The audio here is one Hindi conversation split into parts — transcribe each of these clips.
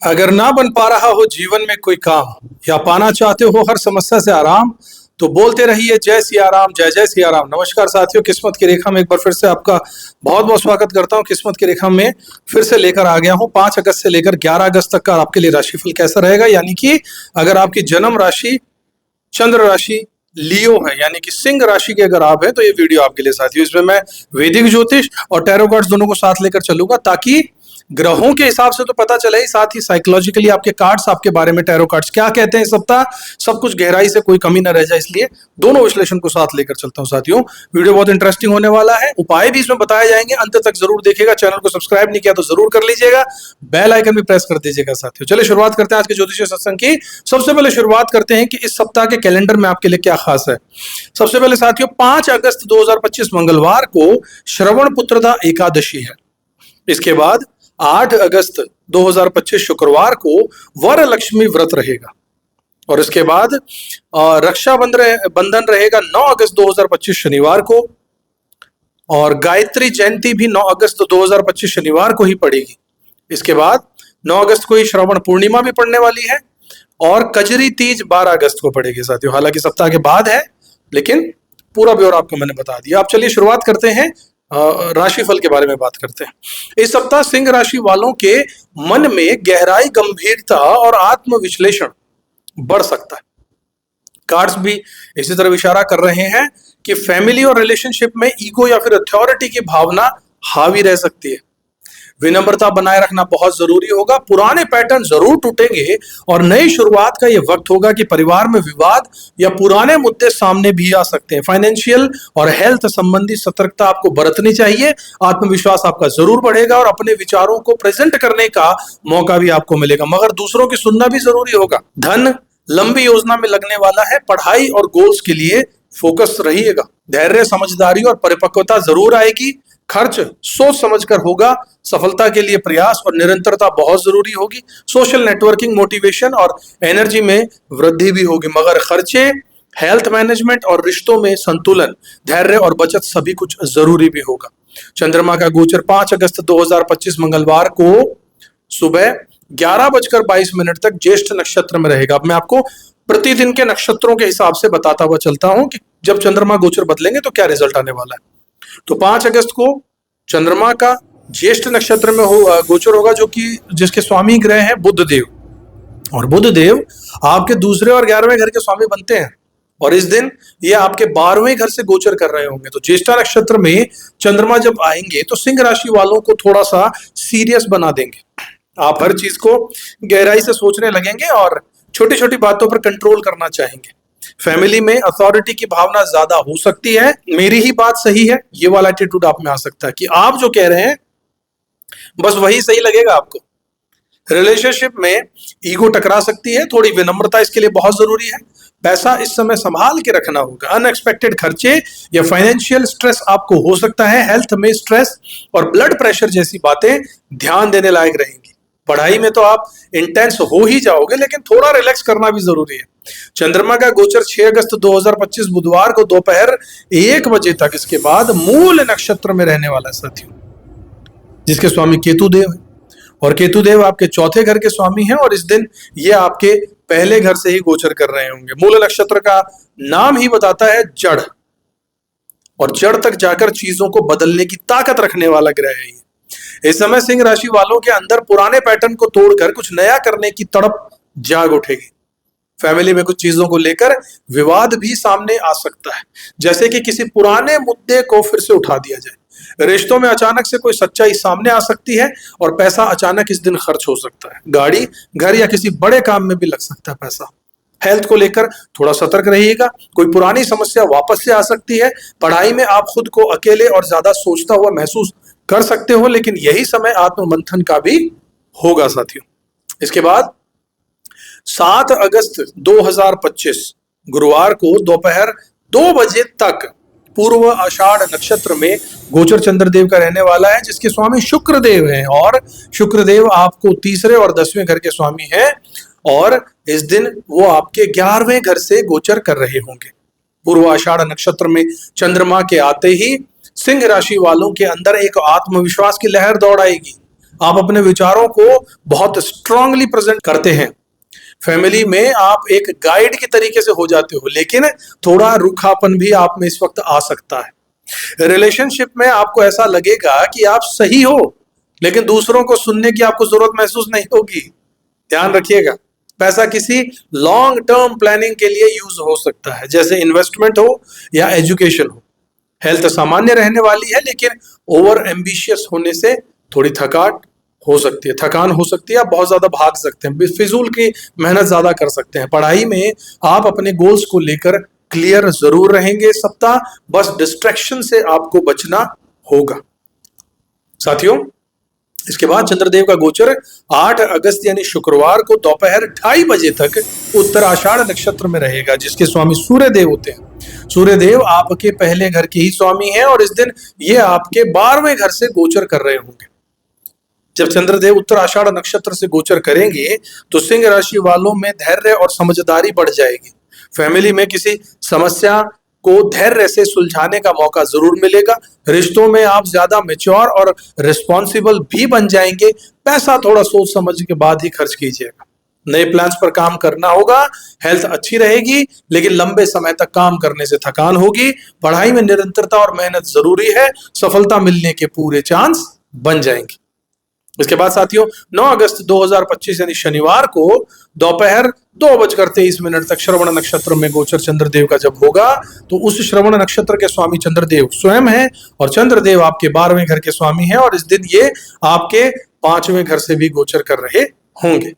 अगर ना बन पा रहा हो जीवन में कोई काम या पाना चाहते हो हर समस्या से आराम, तो बोलते रहिए जय सिया राम, जय जय सिया राम। नमस्कार साथियों, किस्मत की रेखा में एक बार फिर से आपका बहुत बहुत स्वागत करता हूं। किस्मत की रेखा में फिर से लेकर आ गया हूं 5 अगस्त से लेकर 11 अगस्त तक का आपके लिए राशिफल कैसा रहेगा। यानी कि अगर आपकी जन्म राशि चंद्र राशि लियो है, यानी कि सिंह राशि के अगर आप हैं, तो ये वीडियो आपके लिए साथियों। इसमें मैं वैदिक ज्योतिष और टैरो कार्ड्स दोनों को साथ लेकर चलूंगा, ताकि ग्रहों के हिसाब से तो पता चले ही, साथ ही साइकोलॉजिकली आपके कार्ड्स आपके बारे में, टैरो कार्ड्स क्या कहते हैं इस सप्ताह, सब कुछ गहराई से, कोई कमी ना रह जाए, इसलिए दोनों विश्लेषण को साथ लेकर चलता हूं साथियों। वीडियो बहुत इंटरेस्टिंग होने वाला है, उपाय भी इसमें बताए जाएंगे, अंत तक जरूर देखिएगा। चैनल को सब्सक्राइब नहीं किया तो जरूर कर लीजिएगा, बेल आइकन भी प्रेस कर दीजिएगा साथियों। चलिए शुरुआत करते हैं आज के ज्योतिषीय सत्संग की। सबसे पहले शुरुआत करते हैं कि इस सप्ताह के कैलेंडर में आपके लिए क्या खास है। सबसे पहले साथियों 5 अगस्त 2025 मंगलवार को श्रवण पुत्रदा एकादशी है। इसके बाद 8 अगस्त 2025 शुक्रवार को वरलक्ष्मी व्रत रहेगा, और इसके बाद बंधन रहेगा 9 अगस्त 2025 शनिवार को, और गायत्री जयंती भी 9 अगस्त 2025 शनिवार को ही पड़ेगी। इसके बाद 9 अगस्त को ही श्रावण पूर्णिमा भी पड़ने वाली है, और कजरी तीज 12 अगस्त को पड़ेगी साथियों। हालांकि सप्ताह के बाद है, लेकिन पूरा ब्यौरा आपको मैंने बता दिया। आप चलिए शुरुआत करते हैं, राशिफल के बारे में बात करते हैं। इस सप्ताह सिंह राशि वालों के मन में गहराई, गंभीरता और आत्म विश्लेषण बढ़ सकता है। कार्ड्स भी इसी तरह इशारा कर रहे हैं कि फैमिली और रिलेशनशिप में ईगो या फिर अथॉरिटी की भावना हावी रह सकती है। विनम्रता बनाए रखना बहुत जरूरी होगा। पुराने पैटर्न जरूर टूटेंगे, और नई शुरुआत का यह वक्त होगा कि परिवार में विवाद या पुराने मुद्दे सामने भी आ सकते हैं। फाइनेंशियल और हेल्थ संबंधी सतर्कता आपको बरतनी चाहिए। आत्मविश्वास आपका जरूर बढ़ेगा, और अपने विचारों को प्रेजेंट करने का मौका भी आपको मिलेगा, मगर दूसरों की सुनना भी जरूरी होगा। धन लंबी योजना में लगने वाला है। पढ़ाई और गोल्स के लिए फोकस रहिएगा। धैर्य, समझदारी और परिपक्वता जरूर आएगी। खर्च सोच समझकर होगा। सफलता के लिए प्रयास और निरंतरता बहुत जरूरी होगी। सोशल नेटवर्किंग, मोटिवेशन और एनर्जी में वृद्धि भी होगी, मगर खर्चे, हेल्थ मैनेजमेंट और रिश्तों में संतुलन, धैर्य और बचत सभी कुछ जरूरी भी होगा। चंद्रमा का गोचर 5 अगस्त 2025 मंगलवार को सुबह 11:22 तक ज्येष्ठ नक्षत्र में रहेगा। अब मैं आपको प्रतिदिन के नक्षत्रों के हिसाब से बताता हुआ चलता हूं कि जब चंद्रमा गोचर बदलेंगे तो क्या रिजल्ट आने वाला है। तो 5 अगस्त को चंद्रमा का ज्येष्ठ नक्षत्र में गोचर होगा, जो कि जिसके स्वामी ग्रह हैं बुध देव, और बुध देव आपके दूसरे और 11वें घर के स्वामी बनते हैं, और इस दिन ये आपके 12वें घर से गोचर कर रहे होंगे। तो ज्येष्ठा नक्षत्र में चंद्रमा जब आएंगे तो सिंह राशि वालों को थोड़ा सा सीरियस बना देंगे। आप हर चीज को गहराई से सोचने लगेंगे और छोटी छोटी बातों पर कंट्रोल करना चाहेंगे। फैमिली में अथॉरिटी की भावना ज्यादा हो सकती है। मेरी ही बात सही है, ये वाला एटीट्यूड आप में आ सकता है कि आप जो कह रहे हैं बस वही सही लगेगा आपको। रिलेशनशिप में ईगो टकरा सकती है, थोड़ी विनम्रता इसके लिए बहुत जरूरी है। पैसा इस समय संभाल के रखना होगा। अनएक्सपेक्टेड खर्चे या फाइनेंशियल स्ट्रेस आपको हो सकता है। हेल्थ में स्ट्रेस और ब्लड प्रेशर जैसी बातें ध्यान देने लायक रहेंगी। पढ़ाई में तो आप इंटेंस हो ही जाओगे, लेकिन थोड़ा रिलैक्स करना भी जरूरी है। चंद्रमा का गोचर 6 अगस्त 2025 बुधवार को दोपहर 1 बजे तक, इसके बाद मूल नक्षत्र में रहने वाला है साथियों, जिसके स्वामी केतु देव है, और केतु देव आपके चौथे घर के स्वामी हैं, और इस दिन ये आपके पहले घर से ही गोचर कर रहे होंगे। मूल नक्षत्र का नाम ही बताता है जड़, और जड़ तक जाकर चीजों को बदलने की ताकत रखने वाला ग्रह है। इस समय सिंह राशि वालों के अंदर पुराने पैटर्न को तोड़कर कुछ नया करने की तड़प जाग उठेगी। फैमिली में कुछ चीजों को लेकर विवाद भी सामने आ सकता है, जैसे कि किसी पुराने मुद्दे को फिर से उठा दिया जाए। रिश्तों में अचानक से कोई सच्चाई सामने आ सकती है, और पैसा अचानक इस दिन खर्च हो सकता है। गाड़ी, घर या किसी बड़े काम में भी लग सकता है पैसा। हेल्थ को लेकर थोड़ा सतर्क रहिएगा। कोई पुरानी समस्या वापस से आ सकती है। पढ़ाई में आप खुद को अकेले और ज्यादा सोचता हुआ महसूस कर सकते हो, लेकिन यही समय आत्ममंथन का भी होगा साथियों। इसके बाद 7 अगस्त 2025 गुरुवार को दोपहर 2 बजे तक पूर्व आषाढ़ नक्षत्र में गोचर चंद्रदेव का रहने वाला है, जिसके स्वामी शुक्रदेव हैं, और शुक्रदेव आपको तीसरे और 10वें घर के स्वामी हैं, और इस दिन वो आपके 11वें घर से गोचर कर रहे होंगे। पूर्व आषाढ़ नक्षत्र में चंद्रमा के आते ही सिंह राशि वालों के अंदर एक आत्मविश्वास की लहर दौड़ आएगी। आप अपने विचारों को बहुत स्ट्रांगली प्रेजेंट करते हैं। फैमिली में आप एक गाइड की तरीके से हो जाते हो, लेकिन थोड़ा रूखापन भी आप में इस वक्त आ सकता है। रिलेशनशिप में आपको ऐसा लगेगा कि आप सही हो, लेकिन दूसरों को सुनने की आपको जरूरत महसूस नहीं होगी। ध्यान रखिएगा, पैसा किसी लॉन्ग टर्म प्लानिंग के लिए यूज हो सकता है, जैसे इन्वेस्टमेंट हो या एजुकेशन हो। हेल्थ सामान्य रहने वाली है, लेकिन ओवर एम्बिशियस होने से थोड़ी थकान हो सकती है। आप बहुत ज्यादा भाग सकते हैं, फिजूल की मेहनत ज्यादा कर सकते हैं। पढ़ाई में आप अपने गोल्स को लेकर क्लियर जरूर रहेंगे इस सप्ताह, बस डिस्ट्रैक्शन से आपको बचना होगा। साथियों, इसके बाद चंद्रदेव का गोचर 8 अगस्त यानी शुक्रवार को दोपहर 2:30 बजे तक उत्तर आषाढ़ नक्षत्र में रहेगा, जिसके स्वामी सूर्य देव होते हैं। सूर्य देव आपके पहले घर के ही स्वामी हैं और इस दिन ये आपके 12वें घर से गोचर कर रहे होंगे। जब चंद्रदेव उत्तर आषाढ़ नक्षत्र से गोचर करेंगे तो सिंह राशि वालों में धैर्य और समझदारी बढ़ जाएगी। फैमिली में किसी समस्या को धैर्य से सुलझाने का मौका जरूर मिलेगा। रिश्तों में आप ज्यादा मैच्योर और रिस्पॉन्सिबल भी बन जाएंगे। पैसा थोड़ा सोच समझ के बाद ही खर्च कीजिएगा। नए प्लान्स पर काम करना होगा। हेल्थ अच्छी रहेगी, लेकिन लंबे समय तक काम करने से थकान होगी। पढ़ाई में निरंतरता और मेहनत जरूरी है। सफलता मिलने के पूरे चांस बन जाएंगे। इसके बाद साथियों, 9 अगस्त 2025 यानी शनिवार को दोपहर 2:23 तक श्रवण नक्षत्र में गोचर चंद्रदेव का जब होगा, तो उस श्रवण नक्षत्र के स्वामी चंद्रदेव स्वयं हैं और चंद्रदेव आपके 12वें घर के स्वामी हैं और इस दिन ये आपके 5वें घर से भी गोचर कर रहे होंगे।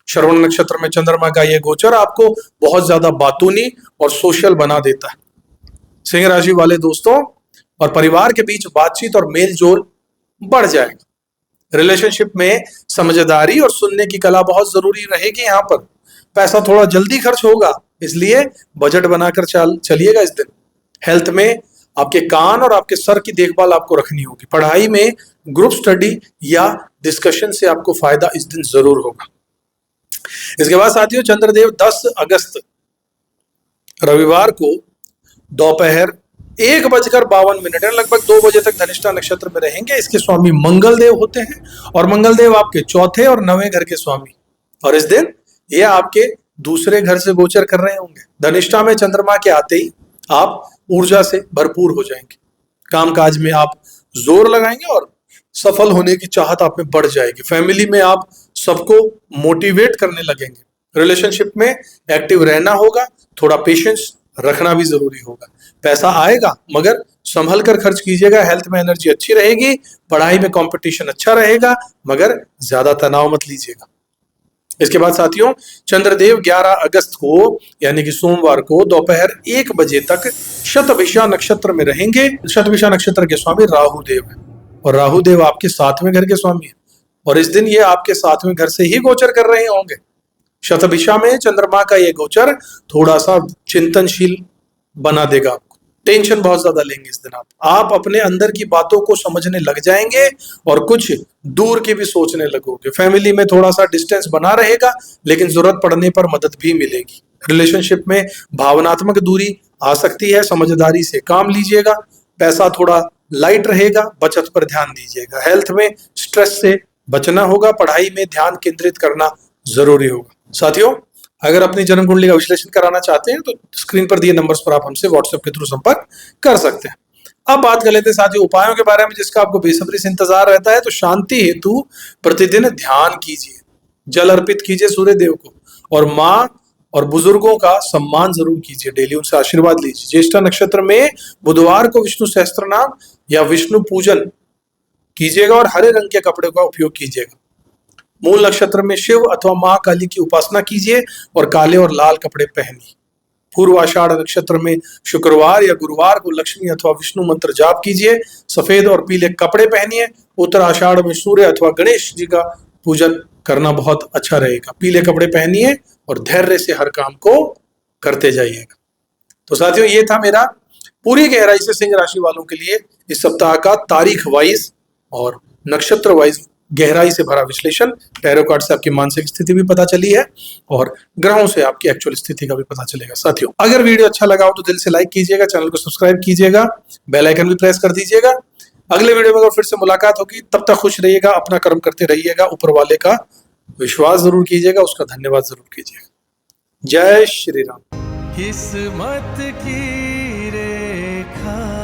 श्रवण नक्षत्र में चंद्रमा का ये गोचर आपको बहुत ज्यादा बातूनी और सोशल बना देता है। सिंह राशि वाले दोस्तों और परिवार के बीच बातचीत और मेल जोल बढ़ जाएगा। रिलेशनशिप में समझदारी और सुनने की कला बहुत जरूरी रहेगी। यहाँ पर पैसा थोड़ा जल्दी खर्च होगा, इसलिए बजट बनाकर चलिएगा इस दिन। हेल्थ में आपके कान और आपके सर की देखभाल आपको रखनी होगी। पढ़ाई में ग्रुप स्टडी या डिस्कशन से आपको फायदा इस दिन जरूर होगा। इसके बाद साथियों, चंद्रदेव 10 अगस्त रविवार को दोपहर 1:52 लगभग 2 बजे तक धनिष्ठा नक्षत्र में रहेंगे। इसके स्वामी मंगल देव होते हैं और मंगल देव आपके 4थे और 9वें घर के स्वामी, और इस दिन ये आपके दूसरे घर से गोचर कर रहे होंगे। धनिष्ठा में चंद्रमा के आते ही आप ऊर्जा से भरपूर हो जाएंगे। कामकाज में आप जोर लगाएंगे और सफल होने की चाहत आप में बढ़ जाएगी। फैमिली में आप सबको मोटिवेट करने लगेंगे। रिलेशनशिप में एक्टिव रहना होगा, थोड़ा पेशेंस रखना भी जरूरी होगा। पैसा आएगा मगर संभल कर खर्च कीजिएगा। हेल्थ में एनर्जी अच्छी रहेगी। पढ़ाई में कंपटीशन अच्छा रहेगा, मगर ज्यादा तनाव मत लीजिएगा। इसके बाद साथियों, चंद्रदेव 11 अगस्त को यानी कि सोमवार को दोपहर 1 बजे तक शतभिषा नक्षत्र में रहेंगे। शतभिषा नक्षत्र के स्वामी राहु देव है और राहु देव आपके 7वें घर के स्वामी है और इस दिन ये आपके 7वें घर से ही गोचर कर रहे होंगे। शतभिषा में चंद्रमा का ये गोचर थोड़ा सा चिंतनशील बना देगा आपको। टेंशन बहुत ज्यादा लेंगे इस दिन आप अपने अंदर की बातों को समझने लग जाएंगे और कुछ दूर की भी सोचने लगोगे। फैमिली में थोड़ा सा डिस्टेंस बना रहेगा, लेकिन जरूरत पड़ने पर मदद भी मिलेगी। रिलेशनशिप में भावनात्मक दूरी आ सकती है, समझदारी से काम लीजिएगा। पैसा थोड़ा लाइट रहेगा, बचत पर ध्यान दीजिएगा। हेल्थ में स्ट्रेस से बचना होगा। पढ़ाई में ध्यान केंद्रित करना जरूरी होगा। साथियों, अगर अपनी जन्म कुंडली का विश्लेषण कराना चाहते हैं तो स्क्रीन पर दिए नंबर्स पर आप हमसे व्हाट्सएप के थ्रू संपर्क कर सकते हैं। अब बात कर लेते हैं साथियों उपायों के बारे में, जिसका आपको बेसब्री से इंतजार रहता है। तो शांति हेतु प्रतिदिन ध्यान कीजिए, जल अर्पित कीजिए सूर्य देव को, और माँ और बुजुर्गों का सम्मान जरूर कीजिए। डेली उनसे आशीर्वाद लीजिए। ज्येष्ठा नक्षत्र में बुधवार को विष्णु सहस्त्रनाम या विष्णु पूजन कीजिएगा और हरे रंग के कपड़े का उपयोग कीजिएगा। मूल नक्षत्र में शिव अथवा मां काली की उपासना कीजिए और काले और लाल कपड़े पहनिए। पूर्व आषाढ़ नक्षत्र में शुक्रवार या गुरुवार को लक्ष्मी अथवा विष्णु मंत्र जाप कीजिए। सफेद और पीले कपड़े पहनिए। उत्तर आषाढ़ में सूर्य अथवा गणेश जी का पूजन करना बहुत अच्छा रहेगा। पीले कपड़े पहनिए और धैर्य से हर काम को करते जाइएगा। तो साथियों, ये था मेरा पूरी गहराई से सिंह राशि वालों के लिए इस सप्ताह का तारीख वाइज और नक्षत्र वाइज गहराई से भरा विश्लेषण। टैरो कार्ड से आपकी मानसिक स्थिति भी पता चली है और ग्रहों से आपकी एक्चुअल स्थिति का भी पता चलेगा। साथियों, अगर वीडियो अच्छा लगा हो तो दिल से लाइक कीजिएगा, चैनल को सब्सक्राइब कीजिएगा, बेल आइकन भी प्रेस कर दीजिएगा। अगले वीडियो में अगर फिर से मुलाकात होगी, तब तक खुश रहिएगा, अपना कर्म करते रहिएगा, ऊपर वाले का विश्वास जरूर कीजिएगा, उसका धन्यवाद जरूर कीजिएगा। जय श्री राम। किस्मत की रेखा